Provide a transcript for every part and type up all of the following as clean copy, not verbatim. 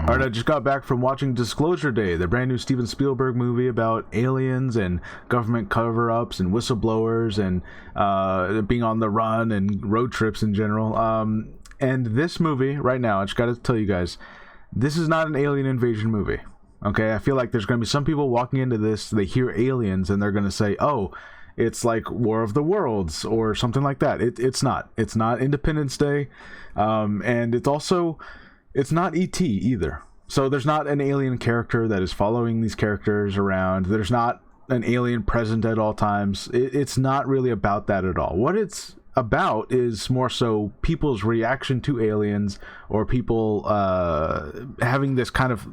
Alright, I just got back from watching Disclosure Day, the brand new Steven Spielberg movie about aliens and government cover-ups and whistleblowers and being on the run and road trips in general. And this movie, right now, I just gotta tell you guys, this is not an alien invasion movie. Okay, I feel like there's gonna be some people walking into this, they hear aliens, and they're gonna say, oh, it's like War of the Worlds or something like that. It's not. It's not Independence Day. And it's not E.T. either. So there's not an alien character that is following these characters around. There's not an alien present at all times. It's not really about that at all. What it's about is more so people's reaction to aliens, or people having this kind of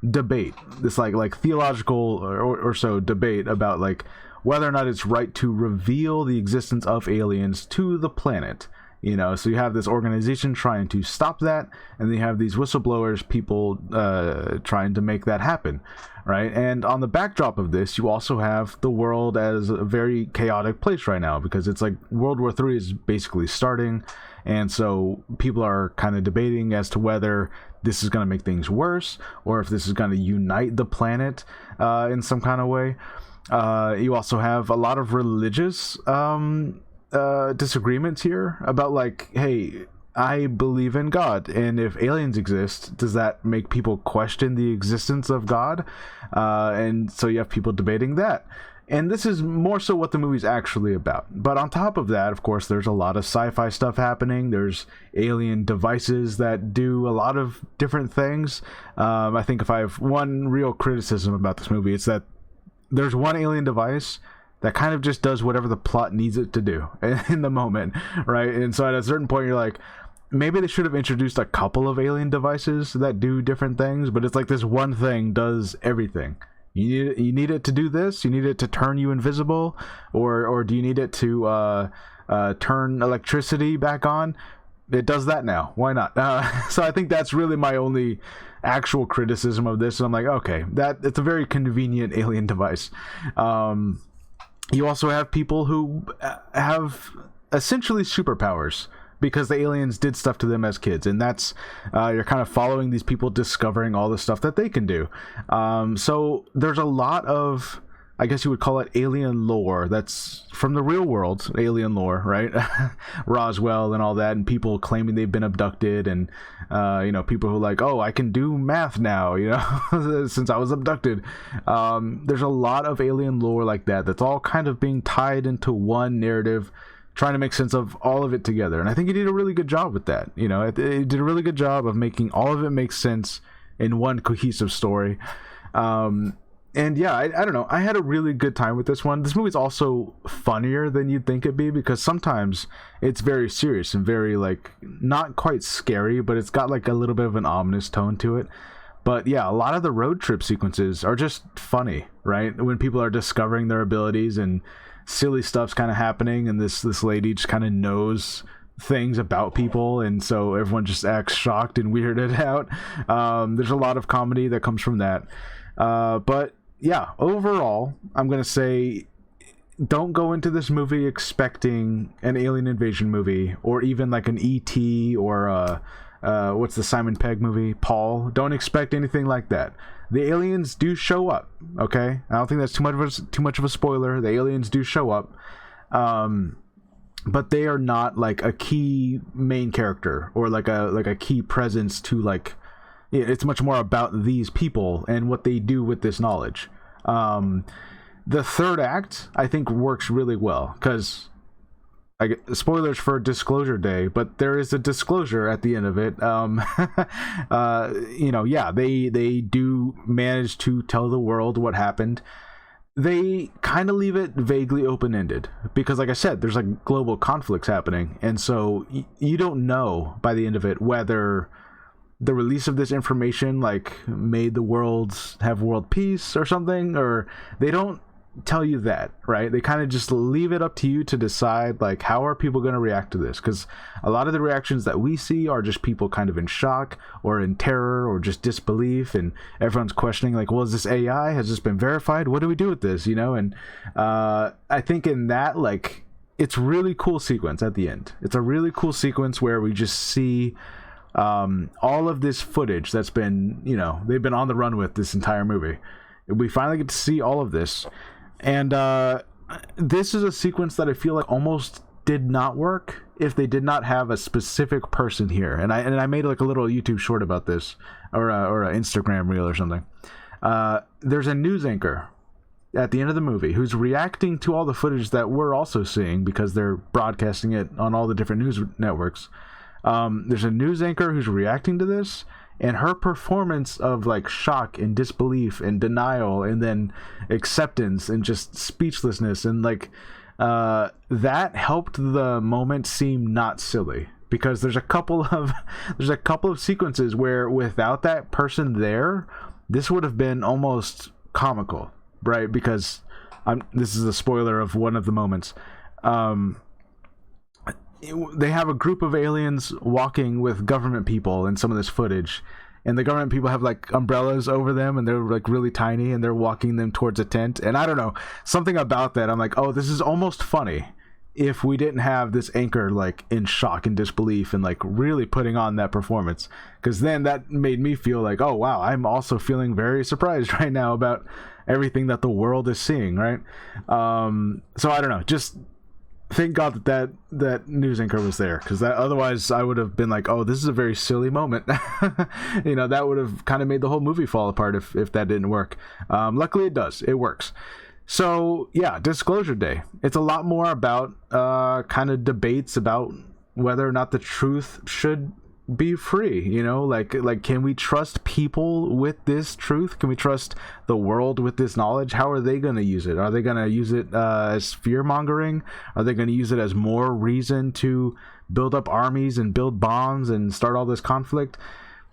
debate, this like theological or so debate about like whether or not it's right to reveal the existence of aliens to the planet. You know, so you have this organization trying to stop that, and then you have these whistleblowers, people trying to make that happen, right? And on the backdrop of this, you also have the world as a very chaotic place right now, because it's like World War III is basically starting, and so people are kind of debating as to whether this is going to make things worse, or if this is going to unite the planet in some kind of way. You also have a lot of religious disagreements here about like, hey, I believe in God, and if aliens exist, does that make people question the existence of God? And so you have people debating that. And this is more so what the movie's actually about. But on top of that, of course, there's a lot of sci-fi stuff happening. There's alien devices that do a lot of different things. I think if I have one real criticism about this movie, it's that there's one alien device that kind of just does whatever the plot needs it to do in the moment, right? And so at a certain point, you're like, maybe they should have introduced a couple of alien devices that do different things, but it's like this one thing does everything. You need it to do this? You need it to turn you invisible? Or do you need it to turn electricity back on? It does that now. Why not? So I think that's really my only actual criticism of this. And I'm like, okay, it's a very convenient alien device. You also have people who have essentially superpowers because the aliens did stuff to them as kids, and that's you're kind of following these people discovering all the stuff that they can do. So there's a lot of, I guess you would call it alien lore that's from the real world, alien lore, right? Roswell and all that, and people claiming they've been abducted, and people who are like, oh, I can do math now, since I was abducted. There's a lot of alien lore like that that's all kind of being tied into one narrative, trying to make sense of all of it together. And I think he did a really good job with that. It did a really good job of making all of it make sense in one cohesive story. And yeah, I don't know. I had a really good time with this one. This movie's also funnier than you'd think it'd be, because sometimes it's very serious and very, like, not quite scary, but it's got, like, a little bit of an ominous tone to it. But yeah, a lot of the road trip sequences are just funny, right? When people are discovering their abilities and silly stuff's kind of happening, and this lady just kind of knows things about people, and so everyone just acts shocked and weirded out. There's a lot of comedy that comes from that. But yeah, overall, I'm going to say don't go into this movie expecting an alien invasion movie, or even like an E.T. or what's the Simon Pegg movie? Paul. Don't expect anything like that. The aliens do show up, okay? I don't think that's too much of a spoiler. The aliens do show up. But they are not like a key main character, or like a key presence to like. It's much more about these people and what they do with this knowledge. The third act, I think, works really well, because spoilers for Disclosure Day, but there is a disclosure at the end of it. They do manage to tell the world what happened. They kind of leave it vaguely open-ended, because like I said, there's like global conflicts happening, and so you don't know by the end of it whether the release of this information like made the world have world peace or something, or they don't tell you that, right? They kind of just leave it up to you to decide, like, how are people going to react to this? Because a lot of the reactions that we see are just people kind of in shock or in terror or just disbelief, and everyone's questioning, like, well, is this AI? Has this been verified? What do we do with this? And I think in that, like, it's really cool sequence at the end. It's a really cool sequence where we just see all of this footage that's been, they've been on the run with this entire movie. We finally get to see all of this, and this is a sequence that I feel like almost did not work if they did not have a specific person here. And I made like a little YouTube short about this, or an Instagram reel or something. There's a news anchor at the end of the movie who's reacting to all the footage that we're also seeing because they're broadcasting it on all the different news networks. There's a news anchor who's reacting to this, and her performance of like shock and disbelief and denial and then acceptance and just speechlessness and like that helped the moment seem not silly, because there's a couple of sequences where without that person there, this would have been almost comical, right? Because this is a spoiler of one of the moments. They have a group of aliens walking with government people in some of this footage, and the government people have like umbrellas over them, and they're like really tiny, and they're walking them towards a tent. And I don't know, something about that, I'm like, oh, this is almost funny if we didn't have this anchor like in shock and disbelief and like really putting on that performance, because then that made me feel like, oh wow, I'm also feeling very surprised right now about everything that the world is seeing, right? So I don't know, just thank God that news anchor was there, because that otherwise I would have been like, oh, this is a very silly moment. That would have kind of made the whole movie fall apart if that didn't work. Luckily it does, it works. So yeah, Disclosure Day, it's a lot more about kind of debates about whether or not the truth should be free. Like can we trust people with this truth? Can we trust the world with this knowledge? How are they going to use it? Are they going to use it as fear mongering? Are they going to use it as more reason to build up armies and build bombs and start all this conflict?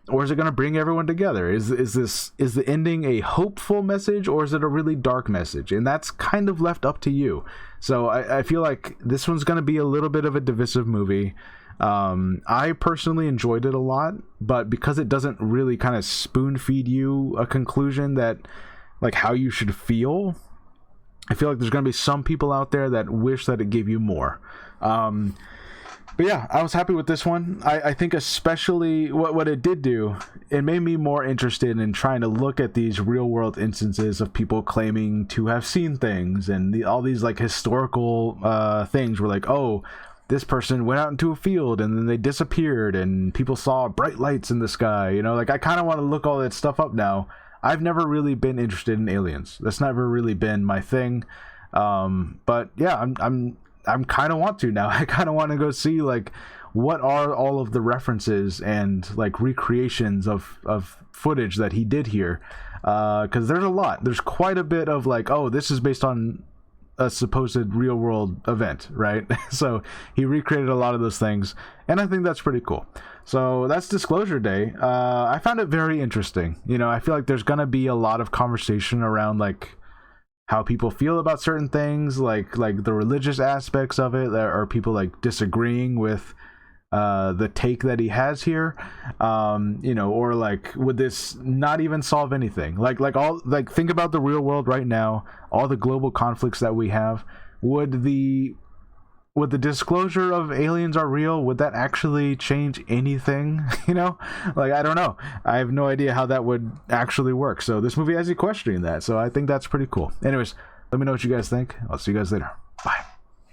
Or is it going to bring everyone together? Is the ending a hopeful message, or is it a really dark message? And that's kind of left up to you. So I feel like this one's going to be a little bit of a divisive movie. I personally enjoyed it a lot, but because it doesn't really kind of spoon feed you a conclusion that like how you should feel, I feel like there's going to be some people out there that wish that it gave you more. But yeah, I was happy with this one. I think especially what it did do, it made me more interested in trying to look at these real world instances of people claiming to have seen things, and all these like historical things were like, oh, this person went out into a field and then they disappeared and people saw bright lights in the sky. Like I kind of want to look all that stuff up now. I've never really been interested in aliens. That's never really been my thing. But yeah, I'm kind of want to now. I kind of want to go see like what are all of the references and like recreations of footage that he did here. Because there's a lot. There's quite a bit of like, oh, this is based on a supposed real world event, right? So he recreated a lot of those things, and I think that's pretty cool. So that's Disclosure Day. I found it very interesting. I feel like there's gonna be a lot of conversation around like how people feel about certain things, like the religious aspects of it, or people like disagreeing with the take that he has here, or like, would this not even solve anything? Like think about the real world right now, all the global conflicts that we have. Would the disclosure of aliens are real, would that actually change anything? Like, I don't know. I have no idea how that would actually work. So this movie has you questioning that. So I think that's pretty cool. Anyways, let me know what you guys think. I'll see you guys later. Bye.